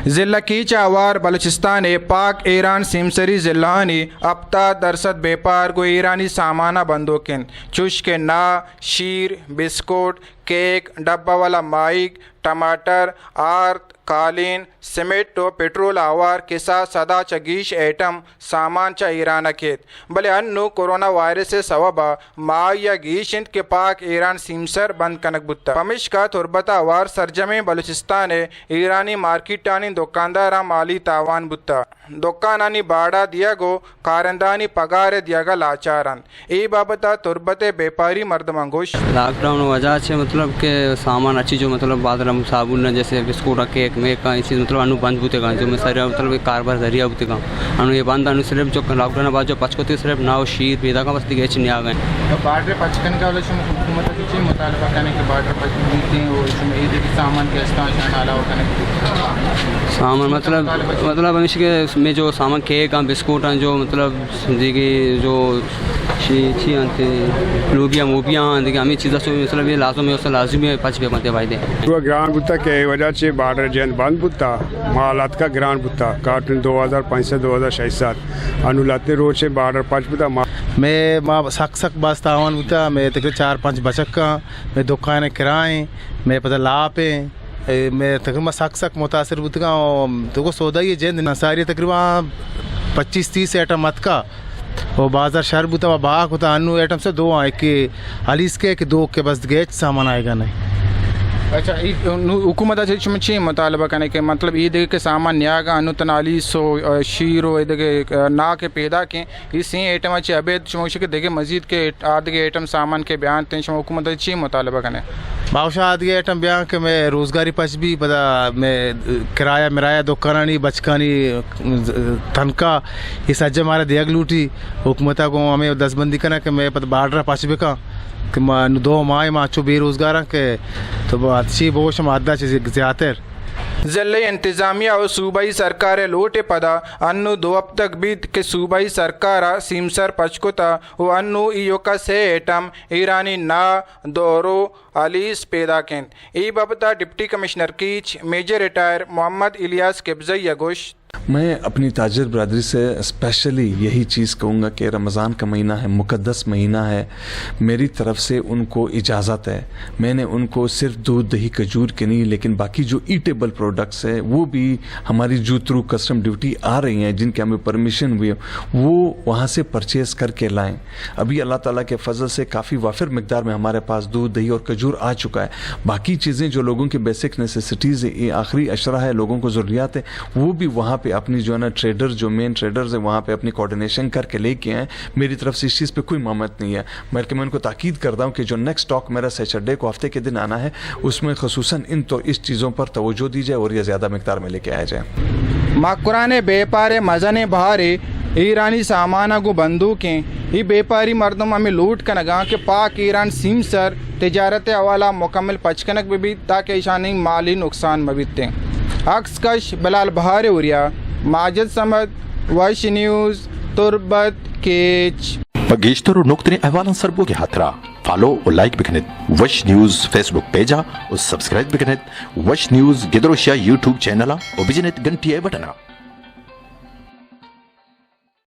ضلع کی چاوار بلوچستان پاک ایران سیمسری ضلعانی ابتا درصد بیپار کو ایرانی سامانہ بندوقین چشک نا شیر بسکٹ کیک ڈبہ والا مائک ٹماٹر آرت قالین سیمنٹ و پیٹرول آوار کے ساتھ سدا چگیش ایٹم سامان چا ایران کیت بلے انو کورونا وائرس سے سوابا ماہ یا گیشند کے پاک ایران سیمسر بند کنک بتا پمش کا تربتا وار سرجمے بلوچستان ایرانی مارکیٹانی دکاندارا مالی تاوان بتا دکانانی باڑا دیا گو کارندانی پگار دیا گا لاچارن ای بابتا تربت بیپاری مردمانگوش لاک ڈاؤن وجہ سے مطلب کہ سامان اچھی جو مطلب بادرم صابن جیسے بسکٹ کیک میک کا اسی مطلب انو بند ہوتے گا جو میں سارے مطلب کاروبار ذریعہ ہوتے گا انو یہ بند انو صرف جو لاک ڈاؤن بعد جو پچکوتی صرف ناؤ شیر پیدا کا بس دیگه چنی آ گئے بارڈر پچکن کا شما حکومت کی مطالبہ کرنے کہ بارڈر پچکن دیتے ہیں اور شما یہ دیکھ سامان کے استعمال علاوہ کرنے سامان مطلب ہمیشہ کے میں جو سامان کیک ہیں بسکٹ ہیں جو مطلب دیگه جو چی انتے لوبیا موبیاں دیگه ہمیں چیزیں سو مطلب یہ لازم ہے اس لازمی ہے پچ پہ بنتے فائدے وہ گران بتا کے وجہ سے بارڈر جن بند بتا مالات کا گران بتا کارٹن 2500 2600 انولاتے روز سے بارڈر پچ بتا میں سک سک باس تاوان بتا میں تقریباً 4-5 بچک کا میں دکانیں کرائیں میں پتہ لاپیں میں تقریباً سک سک متاثر بتا تو کو سودا یہ جن نصاری تقریباً 25-30 ایٹم مت کا وہ بازار شہر بتا وہ باغ ہوتا انو ایٹم سے 2 آئے کہ علیس کے کہ 2 کے بس گیچ سامان آئے گا نہیں. اچھا حکومت شما چی مطالبہ کرنے کے مطلب یہ دیکھ کے سامان نیا گا انو تنالی سو شیرو دیکھ نا کے پیدا کے اسی ایٹم اچھی ابید شما کے دیکھے مزید کے آدھے ایٹم سامان کے بیان تین شما حکومت چی مطالبہ کرنے باوشا آدھے ایٹم بیان کہ میں روزگاری پچ بھی پتا میں کرایہ مرایا دکانانی بچکانی تنکا یہ سجے ہمارا دیگ لوٹی حکومتہ کو ہمیں 10 بندی کرنا کہ میں پتا بارڈر پچ بکا کہ 2 ماہ ماچو بے روزگار ہیں کہ تو اچھی بوش مادہ چیز زیادر ضلع انتظامیہ اور صوبائی سرکار لوٹے پدا انو 2 اب تک بیت کہ صوبائی سرکارا سیمسر پچکوتا و انو ایو کا 6 ایٹم ایرانی نا دورو علیس پیدا کن ای بابتا ڈپٹی کمشنر کیچ میجر ریٹائر محمد الیاس قبضی گوشت میں اپنی تاجر برادری سے اسپیشلی یہی چیز کہوں گا کہ رمضان کا مہینہ ہے مقدس مہینہ ہے میری طرف سے ان کو اجازت ہے میں نے ان کو صرف دودھ دہی کھجور کے نہیں لیکن باقی جو ایٹیبل پروڈکٹس ہے وہ بھی ہماری جو تھرو کسٹم ڈیوٹی آ رہی ہیں جن کے ہمیں پرمیشن ہوئی وہ وہاں سے پرچیز کر کے لائیں. ابھی اللہ تعالیٰ کے فضل سے کافی وافر مقدار میں ہمارے پاس دودھ دہی اور کھجور آ چکا ہے. باقی چیزیں جو لوگوں کی بیسک نیسیسٹیز ہے آخری اشرہ ہے لوگوں کو ضروریات ہے وہ بھی وہاں پہ اپنی جو ہے نا ٹریڈر جو مین ٹریڈرز ہیں وہاں پہ اپنی کوارڈینیشن کر کے لے کے آئیں. میری طرف سے اس چیز پہ کوئی مامت نہیں ہے بلکہ میں ان کو تاکید کرتا ہوں کہ جو نیکسٹ اسٹاک میرا سیٹرڈے کو ہفتے کے دن آنا ہے اس میں خصوصاً اس چیزوں پر توجہ دی جائے اور یہ زیادہ مقدار میں لے کے آیا جائے. ماکرانے بیپارے مزنے بہارے ایرانی سامانہ کو بندوقیں یہ بیپاری مردم ہمیں لوٹ کا نگاہ کہ پاک ایران سیمسر تجارت حوالہ مکمل پچکنک بھی تاکہ ایشانی مالی نقصان مبیتے عکس کش بلال بہارے اوریا ماجد سمد وش نیوز تربت کیچ پگیشتر اور نقطے احوالن سربو کے ہاتھ فالو اور لائک بکنت وش نیوز فیس بک پیجا اور سبسکرائب بکنت وش نیوز گدروشیا یوٹیوب چینل اور بجنت گھنٹی بٹنا.